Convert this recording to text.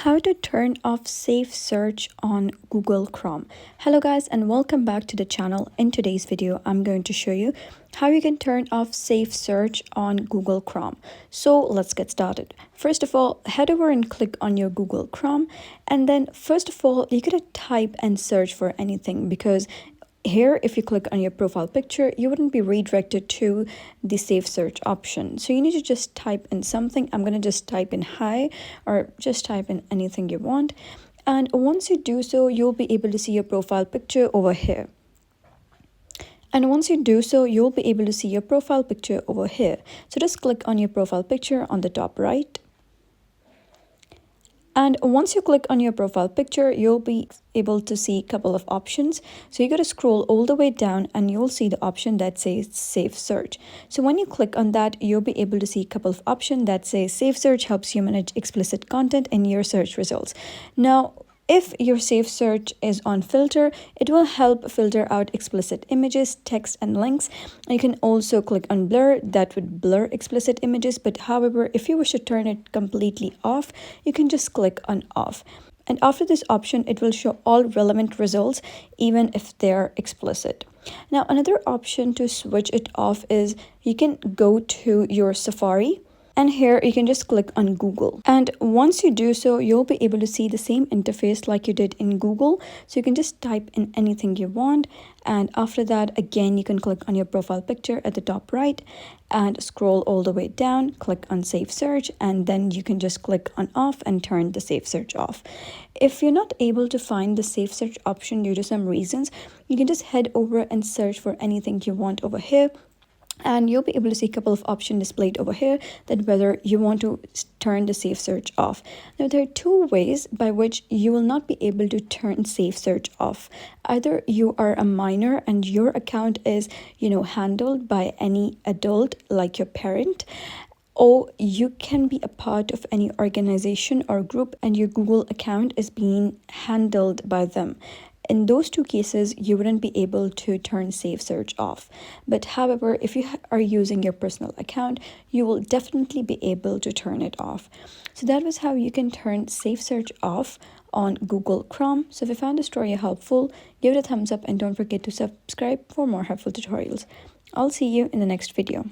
How to turn off safe search on Google Chrome. Hello guys, and welcome back to the channel. In today's video I'm going to show you how you can turn off safe search on Google Chrome. So let's get started. First of all, head over and click on your Google Chrome, and then first of all you gotta type and search for anything, because here, if you click on your profile picture, you wouldn't be redirected to the safe search option. So you need to just type in something. I'm going to just type in hi, or just type in anything you want. And once you do so, you'll be able to see your profile picture over here. And once you do so, you'll be able to see your profile picture over here. So just click on your profile picture on the top right. And once you click on your profile picture, you'll be able to see a couple of options. So you got to scroll all the way down and you'll see the option that says safe search. So when you click on that, you'll be able to see a couple of options that say safe search helps you manage explicit content in your search results. Now, if your safe search is on filter, it will help filter out explicit images, text, and links. You can also click on blur, that would blur explicit images. But however, if you wish to turn it completely off, you can just click on off. And after this option, it will show all relevant results, even if they're explicit. Now, another option to switch it off is you can go to your Safari. And here you can just click on Google. And once you do so, you'll be able to see the same interface like you did in Google. So you can just type in anything you want. And after that, again, you can click on your profile picture at the top right and scroll all the way down, click on safe search, and then you can just click on off and turn the safe search off. If you're not able to find the safe search option due to some reasons, you can just head over and search for anything you want over here. And you'll be able to see a couple of options displayed over here that whether you want to turn the safe search off. Now, there are two ways by which you will not be able to turn safe search off. Either you are a minor and your account is, handled by any adult like your parent, or you can be a part of any organization or group and your Google account is being handled by them. In those two cases, you wouldn't be able to turn safe search off. But however, if you are using your personal account, you will definitely be able to turn it off. So that was how you can turn safe search off on Google Chrome. So if you found this tutorial helpful, give it a thumbs up and don't forget to subscribe for more helpful tutorials. I'll see you in the next video.